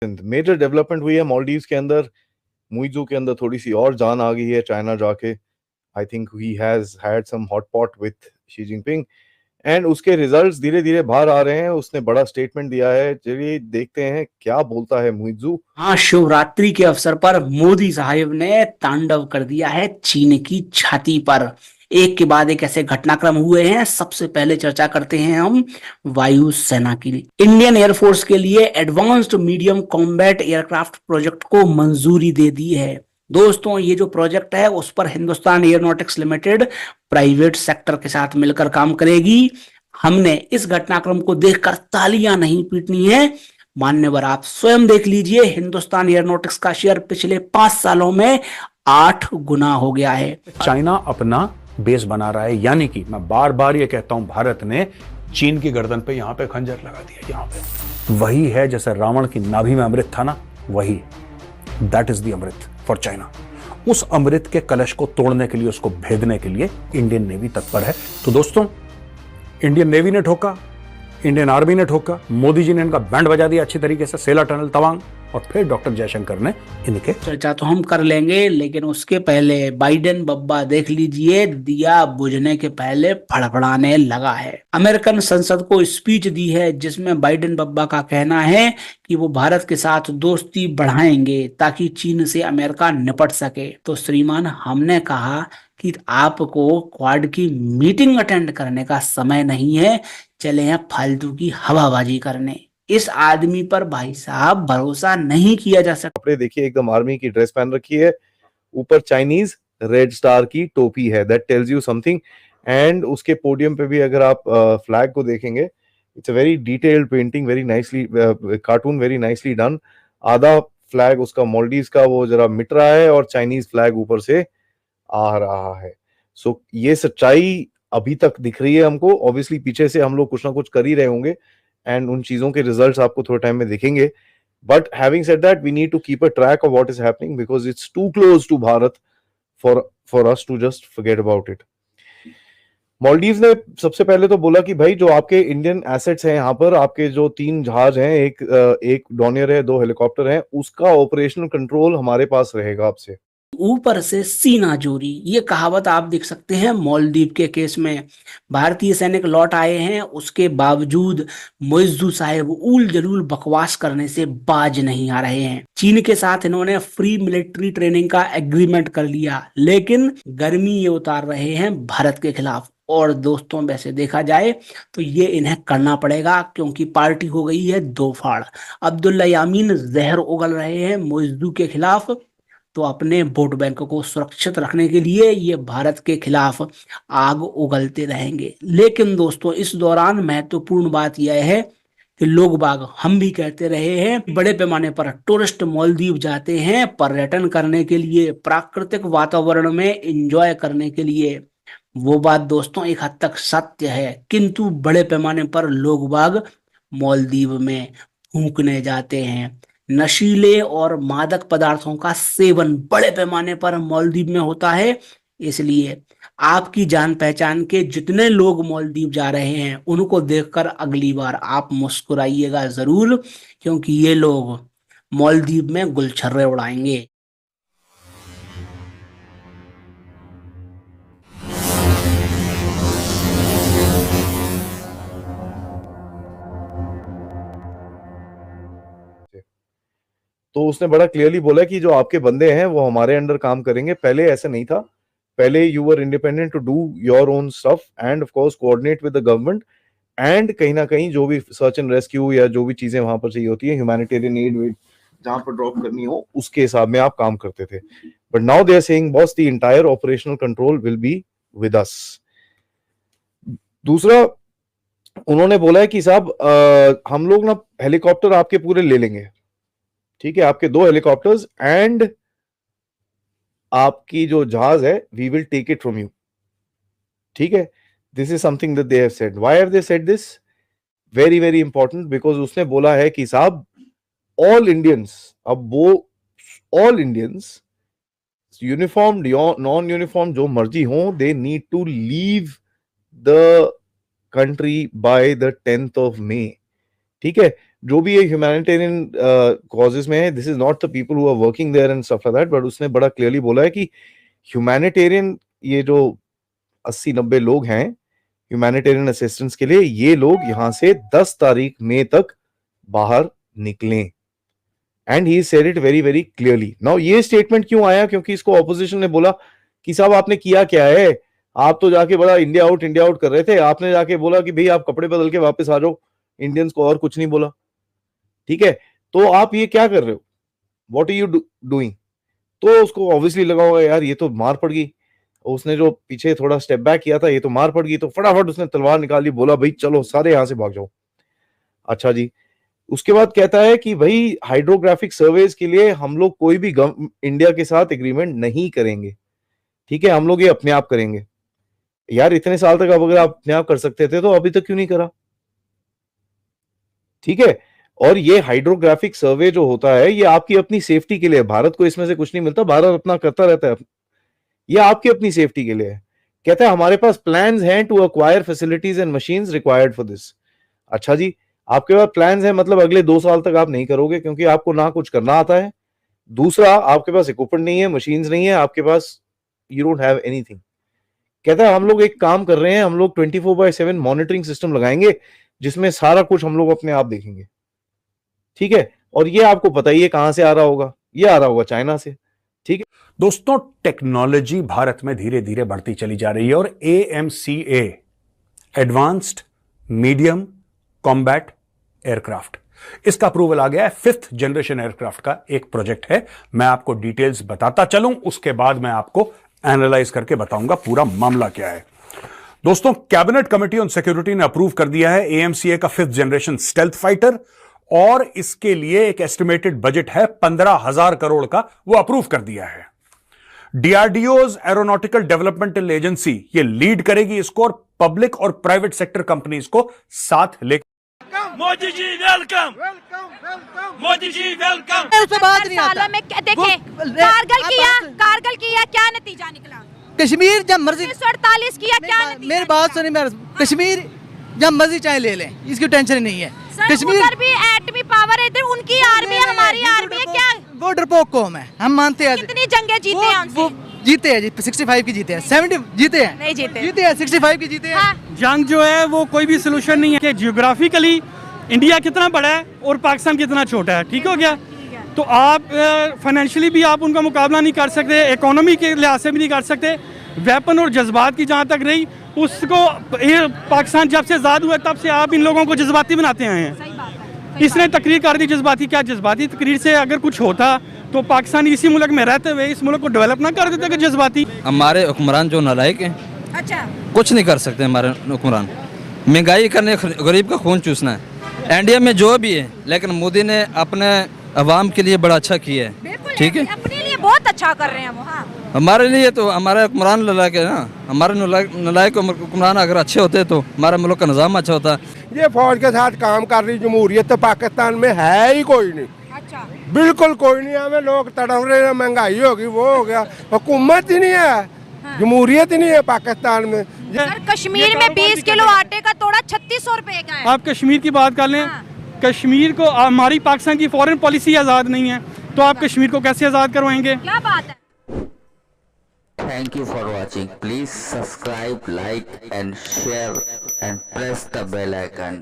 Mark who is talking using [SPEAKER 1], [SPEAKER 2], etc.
[SPEAKER 1] Major development हुई है मालदीव्स के अंदर, मुइज़ू के अंदर थोड़ी सी और जान आ गई है चाइना जाके। I think he has had some hot pot with Xi Jinping and उसके रिजल्ट्स धीरे धीरे बाहर आ रहे हैं। उसने बड़ा स्टेटमेंट दिया है, चलिए देखते हैं क्या बोलता है मुइज़ू।
[SPEAKER 2] हाँ, शिवरात्रि के अवसर पर मोदी साहिब ने तांडव कर दिया है चीन की छाती पर। एक के बाद एक ऐसे घटनाक्रम हुए हैं। सबसे पहले चर्चा करते हैं हम वायु सेना की। इंडियन एयरफोर्स के लिए advanced medium combat aircraft project को मंजूरी दे दी है। दोस्तों, ये जो प्रोजेक्ट है उस पर Hindustan aeronautics limited private sector के साथ मिलकर काम करेगी। हमने इस घटनाक्रम को देखकर तालियां नहीं पीटनी है, मान्यवर आप स्वयं देख लीजिए। हिंदुस्तान एयरोनॉटिक्स का शेयर पिछले 5 सालों में 8 गुना हो गया है।
[SPEAKER 3] चाइना अपना बेस बना रहा है, यानी कि मैं बार बार ये कहता हूं, भारत ने चीन की गर्दन पे यहां पे खंजर लगा दिया। यहां पे वही है जैसे रावण की नाभि में अमृत था ना, वही that is the amrit for China. उस अमृत के कलश को तोड़ने के लिए, उसको भेदने के लिए इंडियन नेवी तत्पर है। तो दोस्तों, इंडियन नेवी ने ठोका, इंडियन आर्मी ने ठोका, मोदी जी ने इनका बैंड बजा दिया अच्छी तरीके से, सेला टनल तवांग, और फिर डॉक्टर जयशंकर ने इनके
[SPEAKER 2] चर्चा तो हम कर लेंगे, लेकिन उसके पहले बाइडेन बब्बा देख लीजिए, दिया बुझने के पहले फड़फड़ाने लगा है। अमेरिकन संसद को स्पीच दी है जिसमें बाइडेन बब्बा का कहना है कि वो भारत के साथ दोस्ती बढ़ाएंगे ताकि चीन से अमेरिका निपट सके। तो श्रीमान, हमने कहा कि आपको क्वाड की मीटिंग अटेंड करने का समय नहीं है, चले हैं फालतू की हवाबाजी करने। इस आदमी पर भाई साहब भरोसा नहीं किया जा सकता।
[SPEAKER 1] कपड़े देखिए, एकदम आर्मी की ड्रेस पहन रखी है, ऊपर चाइनीज रेड स्टार की टोपी है, that tells you something. And उसके पोडियम पे भी अगर आप फ्लैग को देखेंगे, it's a very detailed painting, very nicely cartoon, very nicely done. आधा फ्लैग उसका मालदीव्स का वो जरा मिट रहा है और चाइनीज फ्लैग ऊपर से आ रहा है। सो ये सच्चाई अभी तक दिख रही है हमको। ऑब्वियसली पीछे से हम लोग कुछ ना कुछ कर ही रहे होंगे एंड उन चीजों के रिजल्ट्स आपको थोड़े टाइम में दिखेंगे। But having said that, we need to keep a track of what is happening because it's too close to Bharat for us to just forget about it. Maldives ने सबसे पहले तो बोला कि भाई जो आपके इंडियन एसेट्स हैं यहाँ पर, आपके जो 3 जहाज हैं, एक डॉनियर है, 2 हेलीकॉप्टर हैं, उसका ऑपरेशनल कंट्रोल हमारे पास रहेगा आपसे।
[SPEAKER 2] ऊपर से सीना जोरी, ये कहावत आप देख सकते हैं मालदीव के केस में। भारतीय सैनिक लौट आए हैं, उसके बावजूद मुइज्जू साहेब उल जलूल बकवास करने से बाज नहीं आ रहे हैं। चीन के साथ इन्होंने फ्री मिलिट्री ट्रेनिंग का एग्रीमेंट कर लिया, लेकिन गर्मी ये उतार रहे हैं भारत के खिलाफ। और दोस्तों, वैसे देखा जाए तो ये इन्हें करना पड़ेगा, क्योंकि पार्टी हो गई है दो फाड़। अब्दुल्ला यामीन जहर उगल रहे हैं मुइज्जू के खिलाफ, तो अपने वोट बैंक को सुरक्षित रखने के लिए ये भारत के खिलाफ आग उगलते रहेंगे। लेकिन दोस्तों, इस दौरान महत्वपूर्ण बात यह है कि लोग बाग, हम भी कहते रहे हैं, बड़े पैमाने पर टूरिस्ट मालदीव जाते हैं पर्यटन करने के लिए, प्राकृतिक वातावरण में एंजॉय करने के लिए। वो बात दोस्तों एक हद तक सत्य है, किंतु बड़े पैमाने पर लोग बाग मालदीव में फूकने जाते हैं। नशीले और मादक पदार्थों का सेवन बड़े पैमाने पर मालदीव में होता है। इसलिए आपकी जान पहचान के जितने लोग मालदीव जा रहे हैं, उनको देखकर अगली बार आप मुस्कुराइएगा जरूर, क्योंकि ये लोग मालदीव में गुलछर्रे उड़ाएंगे।
[SPEAKER 1] तो उसने बड़ा क्लियरली बोला कि जो आपके बंदे हैं वो हमारे अंडर काम करेंगे। पहले ऐसा नहीं था, पहले you were independent to do your own stuff and of course coordinate with the government, and कहीं ना कहीं जो भी सर्च एंड रेस्क्यू या जो भी चीजें वहां पर चाहिए होती है, ह्यूमैनिटेरियन एड जहां पर ड्रॉप करनी हो, उसके हिसाब में आप काम करते थे। But now they are saying boss the entire operational control will be with us. दूसरा, उन्होंने बोला है कि साहब हम लोग ना हेलीकॉप्टर आपके पूरे ले लेंगे, ठीक है, आपके 2 हेलीकॉप्टर्स, एंड आपकी जो जहाज है we will take it from you, ठीक है। This is something that they have said. Why have they said this? Very very important, because उसने बोला है कि साहब ऑल इंडियंस, अब वो all Indians, uniform non uniform जो मर्जी हो, they need to leave the country by the 10th of May, ठीक है। जो भी ये ह्यूमैनिटेरियन कॉजेज में है, this is not the people who are working there and stuff like that, but उसने बड़ा क्लियरली बोला है कि ह्यूमैनिटेरियन ये जो 80-90 लोग हैं ह्यूमैनिटेरियन असिस्टेंस के लिए, ये लोग यहां से 10 तारीख मई तक बाहर निकलें। And he said it very very clearly. Now ये स्टेटमेंट क्यों आया? क्योंकि इसको ऑपोजिशन ने बोला कि साहब आपने किया क्या है, आप तो जाके बड़ा इंडिया आउट कर रहे थे, आपने जाके बोला कि भाई आप कपड़े बदल के वापस आ जाओ, इंडियंस को और कुछ नहीं बोला। ठीक है, तो आप ये क्या कर रहे हो, व्हाट आर यू डूइंग? तो उसको ऑब्वियसली लगा होगा यार ये तो मार पड़ गई, उसने जो पीछे थोड़ा स्टेप बैक किया था ये तो मार पड़ गई, तो फटाफट उसने तलवार निकाली, बोला भाई चलो सारे यहां से भाग जाओ। अच्छा जी, उसके बाद कहता है कि भाई हाइड्रोग्राफिक सर्वेज के लिए हम लोग कोई भी इंडिया के साथ एग्रीमेंट नहीं करेंगे, ठीक है, हम लोग ये अपने आप करेंगे। यार इतने साल तक अब अगर आप अपने आप कर सकते थे तो अभी तक क्यों नहीं करा? ठीक है, और ये हाइड्रोग्राफिक सर्वे जो होता है ये आपकी अपनी सेफ्टी के लिए, भारत को इसमें से कुछ नहीं मिलता, भारत अपना करता रहता है, ये आपकी अपनी सेफ्टी के लिए है। कहता है हमारे पास प्लान्स हैं to acquire facilities and machines required for this. अच्छा जी, आपके पास प्लान्स हैं, मतलब अगले 2 साल तक आप नहीं करोगे क्योंकि आपको ना कुछ करना आता है, दूसरा आपके पास इक्विपमेंट नहीं है, मशीन्स नहीं है आपके पास, यू डोंट हैव एनीथिंग। कहता है हम लोग एक काम कर रहे हैं, हम लोग 24/7 मॉनिटरिंग सिस्टम लगाएंगे जिसमें सारा कुछ हम लोग अपने आप देखेंगे। ठीक है, और ये आपको पता ही है कहां से आ रहा होगा, ये आ रहा होगा चाइना से। ठीक है
[SPEAKER 3] दोस्तों, टेक्नोलॉजी भारत में धीरे धीरे बढ़ती चली जा रही है और AMCA advanced medium combat aircraft, इसका अप्रूवल आ गया है। 5th जनरेशन एयरक्राफ्ट का एक प्रोजेक्ट है, मैं आपको डिटेल्स बताता चलूं, उसके बाद मैं आपको एनालाइज करके बताऊंगा पूरा मामला क्या है। दोस्तों, कैबिनेट कमेटी ऑन सिक्योरिटी ने अप्रूव कर दिया है AMCA का 5th जनरेशन स्टेल्थ फाइटर, और इसके लिए एक एस्टिमेटेड बजट है 15,000 करोड़ का, वो अप्रूव कर दिया है। DRDO's एरोनॉटिकल डेवलपमेंटल एजेंसी ये लीड करेगी इसको, और पब्लिक और प्राइवेट सेक्टर कंपनीज को साथ लेकर।
[SPEAKER 4] Modi ji welcome, Modi ji welcome.
[SPEAKER 5] उसमें बात नहीं आता।
[SPEAKER 6] में देखें, कारगिल किया क्या नतीजा निकला?
[SPEAKER 5] कश्मीर जब मर्जी
[SPEAKER 6] 148 किया क्या नतीजा?
[SPEAKER 5] मेरी बात सुनिए, मेरा कश्मीर जब मर्जी चाहे ले लें, इसकी टेंशन नहीं है।
[SPEAKER 6] कश्मीर उधर भी एटमी पावर है, इधर उनकी आर्मी है, हमारी आर्मी है, क्या
[SPEAKER 5] वो डरपोक कौम है, हम मानते हैं।
[SPEAKER 6] कितनी जंगें जीते हैं
[SPEAKER 5] वो जीते हैं जी, 65 की जीते हैं, 70 जीते हैं,
[SPEAKER 6] नहीं जीते
[SPEAKER 5] हैं 65 की जीते हैं।
[SPEAKER 6] हाँ।
[SPEAKER 7] जंग जो है वो कोई भी सोल्यूशन नहीं है कि जियोग्राफिकली इंडिया कितना बड़ा है और पाकिस्तान कितना छोटा है, ठीक हो गया? तो आप फाइनेंशियली भी आप उनका मुकाबला नहीं कर सकते, इकोनॉमी के लिहाज से भी नहीं कर सकते, वेपन और जज्बात की जहाँ तक रही, उसको पाकिस्तान जब से आज़ाद हुआ तब से आप इन लोगों को जज्बाती बनाते आए हैं। इसने तकरीर कर दी जज्बाती, क्या जज्बाती तकरीर से अगर कुछ होता तो पाकिस्तान इसी मुल्क में रहते हुए इस मुल्क को डेवलप ना कर देते कि जज्बाती।
[SPEAKER 8] हमारे हुक्मरान जो नालायक हैं,
[SPEAKER 6] अच्छा
[SPEAKER 8] कुछ नहीं कर सकते हमारे हुक्मरान, महंगाई करने, गरीब का खून चूसना है। इंडिया में जो भी है, लेकिन मोदी ने अपने अवाम के लिए बड़ा अच्छा किया है, ठीक है,
[SPEAKER 6] अपने लिए बहुत अच्छा कर रहे हैं वो। हाँ,
[SPEAKER 8] हमारे लिए तो हमारे हुक्मरान नालायक है ना, हमारे नालायक हुक्मरान अगर अच्छे होते तो हमारे मुल्क का निज़ाम अच्छा होता।
[SPEAKER 9] ये फौज के साथ काम कर रही जमहूरियत तो पाकिस्तान में है ही कोई नहीं,
[SPEAKER 6] अच्छा
[SPEAKER 9] बिल्कुल कोई नहीं। हमें लोग तड़प रहे हैं, महंगाई होगी, वो हो गया, हुकूमत ही नहीं है, जमहूरियत ही नहीं है पाकिस्तान में।
[SPEAKER 6] सर, कश्मीर में 20 किलो आटे का तोड़ा 3600 रुपए का है।
[SPEAKER 7] आप कश्मीर की बात कर लें,
[SPEAKER 6] हाँ।
[SPEAKER 7] कश्मीर को, हमारी पाकिस्तान की फॉरेन पॉलिसी आज़ाद नहीं है, तो आप कश्मीर को कैसे आज़ाद करवाएंगे?
[SPEAKER 6] क्या बात है।
[SPEAKER 10] Thank you for watching. Please subscribe, like and share and press the bell icon.